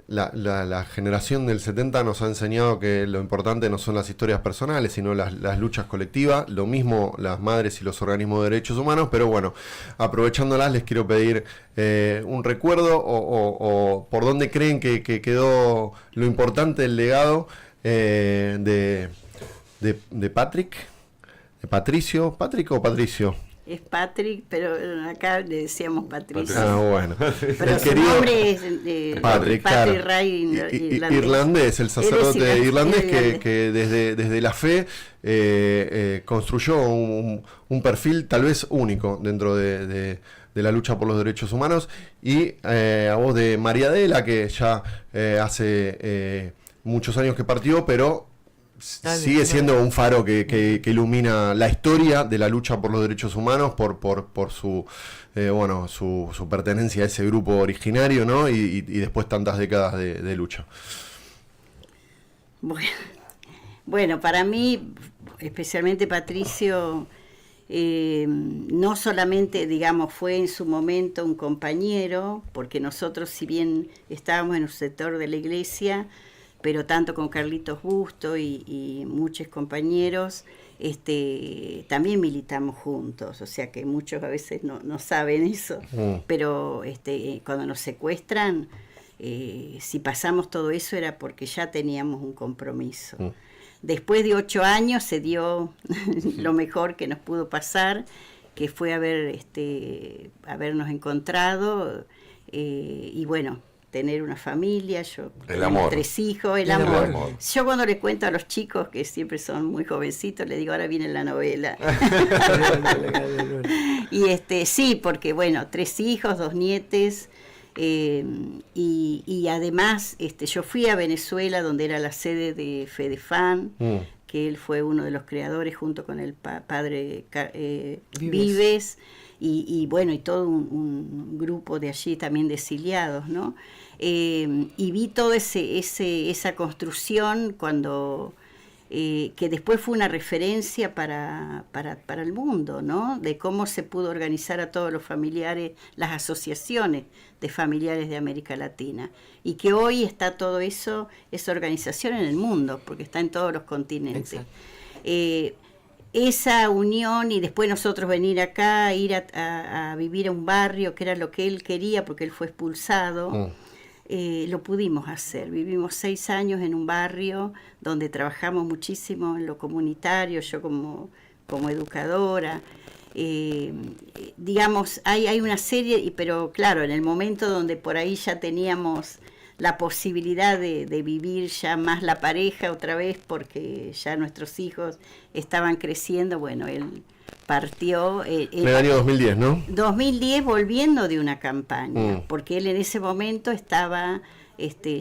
la generación del 70 nos ha enseñado que lo importante no son las historias personales, sino las luchas colectivas. Lo mismo las madres y los organismos de derechos humanos. Pero bueno, aprovechándolas, les quiero pedir un recuerdo o por dónde creen que quedó lo importante del legado de Patrick. ¿Patricio? ¿Patrick o Patricio? Es Patrick, pero acá le decíamos Patricio. Ah, bueno. Pero el su querido nombre es Patrick, claro. Ray irlandés, el sacerdote irlandés que desde la fe construyó un perfil tal vez único dentro de la lucha por los derechos humanos. Y a voz de María Adela, que ya hace muchos años que partió, pero sigue siendo un faro que ilumina la historia de la lucha por los derechos humanos por su su pertenencia a ese grupo originario, ¿no? Y después tantas décadas de lucha. Bueno, para mí, especialmente Patricio, no solamente, digamos, fue en su momento un compañero, porque nosotros, si bien estábamos en un sector de la iglesia, pero tanto con Carlitos Busto y muchos compañeros, también militamos juntos, o sea que muchos a veces no saben eso, pero cuando nos secuestran, si pasamos todo eso era porque ya teníamos un compromiso. Después de 8 años se dio lo mejor que nos pudo pasar, que fue habernos encontrado, y bueno, tener una familia, yo tengo 3 hijos, el amor. Yo cuando le cuento a los chicos, que siempre son muy jovencitos, les digo, ahora viene la novela. Y sí, porque bueno, 3 hijos, 2 nietes, y además yo fui a Venezuela, donde era la sede de Fedefan, que él fue uno de los creadores junto con el padre Vives. Y bueno, y todo un grupo de allí también de exiliados, ¿no? Y vi toda esa construcción cuando que después fue una referencia para el mundo, ¿no? De cómo se pudo organizar a todos los familiares, las asociaciones de familiares de América Latina, y que hoy está todo eso, esa organización en el mundo, porque está en todos los continentes. Esa unión, y después nosotros venir acá, ir a vivir a un barrio, que era lo que él quería, porque él fue expulsado, lo pudimos hacer. Vivimos 6 años en un barrio donde trabajamos muchísimo en lo comunitario, yo como educadora. Digamos, hay una serie, pero claro, en el momento donde por ahí ya teníamos la posibilidad de vivir ya más la pareja otra vez, porque ya nuestros hijos estaban creciendo, bueno, él partió en el año 2010, ¿no? 2010, volviendo de una campaña, porque él en ese momento estaba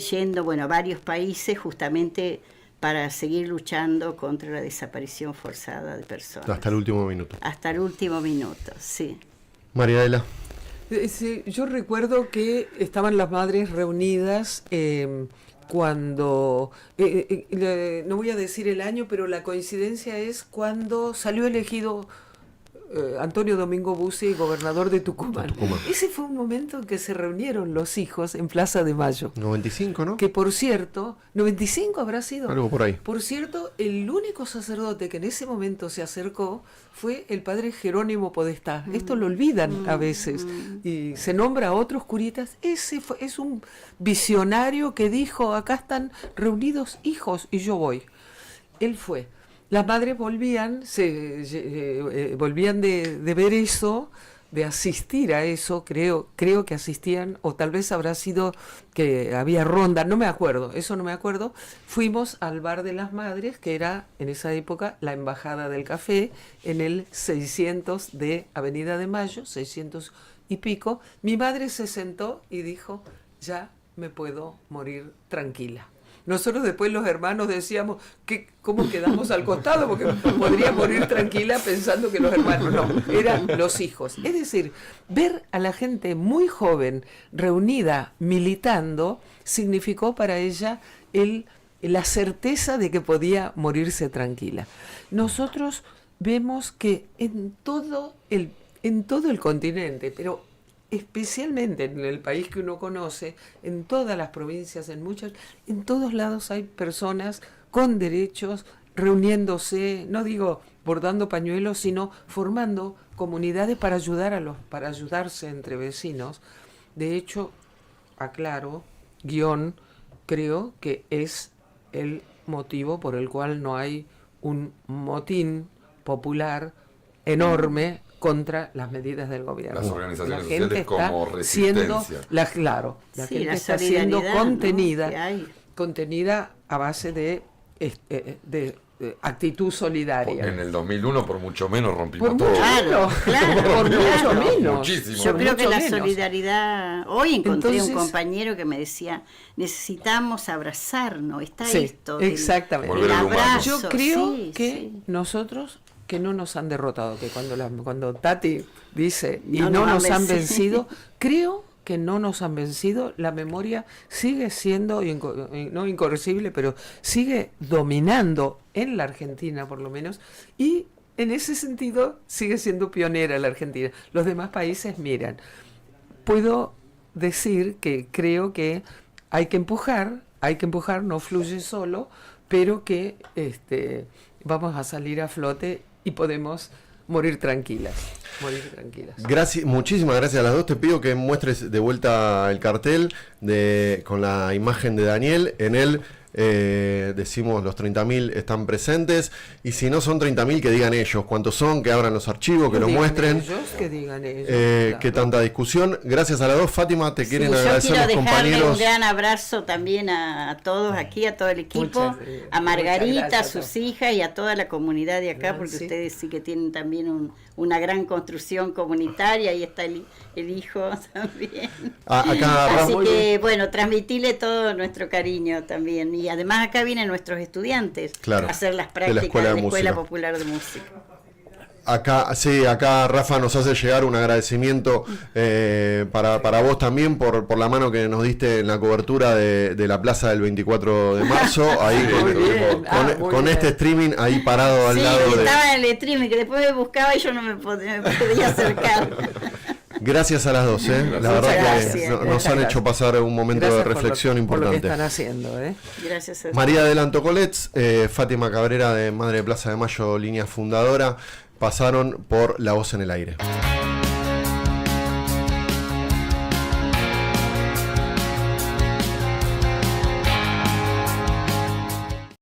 yendo, bueno, a varios países justamente para seguir luchando contra la desaparición forzada de personas. Hasta el último minuto. Hasta el último minuto, sí. María Adela. Sí, yo recuerdo que estaban las madres reunidas cuando, no voy a decir el año, pero la coincidencia es cuando salió elegido Antonio Domingo Bussi, gobernador de Tucumán. Ese fue un momento en que se reunieron los hijos en Plaza de Mayo. 95, ¿no? Que por cierto, 95 habrá sido. Algo por ahí. Por cierto, el único sacerdote que en ese momento se acercó fue el padre Jerónimo Podestá. Esto lo olvidan a veces. Y se nombra a otros curitas. Ese es un visionario que dijo, acá están reunidos hijos y yo voy. Él fue. Las madres volvían de ver eso, de asistir a eso, creo que asistían, o tal vez habrá sido que había ronda, no me acuerdo, eso no me acuerdo. Fuimos al Bar de las Madres, que era en esa época la Embajada del Café, en el 600 de Avenida de Mayo, 600 y pico. Mi madre se sentó y dijo, ya me puedo morir tranquila. Nosotros después los hermanos decíamos, ¿cómo quedamos al costado? Porque podría morir tranquila pensando que los hermanos no, eran los hijos. Es decir, ver a la gente muy joven reunida militando significó para ella la certeza de que podía morirse tranquila. Nosotros vemos que en todo el continente, pero especialmente en el país que uno conoce, en todas las provincias, en todos lados hay personas con derechos reuniéndose, no digo bordando pañuelos, sino formando comunidades para ayudarse entre vecinos. De hecho, aclaro, creo que es el motivo por el cual no hay un motín popular enorme contra las medidas del gobierno. Las organizaciones la gente sociales como resistencia. La gente está siendo contenida a base de actitud solidaria. En el 2001 por mucho menos rompimos todo. Claro, por mucho menos. Muchísimo. Yo creo que la menos. solidaridad... Hoy encontré Entonces, un compañero que me decía, necesitamos abrazarnos, está sí, esto. exactamente. Volver al humano. Abrazo. Yo creo Sí, que sí. nosotros, que no nos han derrotado, que cuando Tati dice y No no nos nos han han vencido. vencido, creo que no nos han vencido, la memoria sigue siendo, no incorresible, pero sigue dominando en la Argentina por lo menos, y en ese sentido sigue siendo pionera la Argentina. Los demás países miran. Puedo decir que creo que hay que empujar, no fluye solo, pero que vamos a salir a flote y podemos morir tranquilas. Muchísimas gracias a las dos. Te pido que muestres de vuelta el cartel con la imagen de Daniel. En él decimos los 30.000 están presentes, y si no son 30.000, que digan ellos cuántos son, que abran los archivos, que lo muestren. Que digan ellos, claro. Qué tanta discusión. Gracias a las dos. Fátima, te quieren agradecer los compañeros. Un gran abrazo también a todos aquí, a todo el equipo, a Margarita, a sus hijas y a toda la comunidad de acá, porque ustedes sí que tienen también una gran construcción comunitaria. Ahí está el hijo también. Así que bueno, transmitirle todo nuestro cariño también. Y además acá vienen nuestros estudiantes a hacer las prácticas de la Escuela Popular de Música. Acá Rafa nos hace llegar un agradecimiento para vos también por la mano que nos diste en la cobertura de la plaza del 24 de marzo, ahí con este streaming ahí parado al lado de... estaba en el streaming, que después me buscaba y yo no me podía acercar. Gracias a las dos, la verdad que nos han hecho pasar un momento de reflexión importante. Por lo que están haciendo, Gracias a María Adelanto Colets, Fátima Cabrera de Madre de Plaza de Mayo, línea fundadora, pasaron por La Voz en el Aire.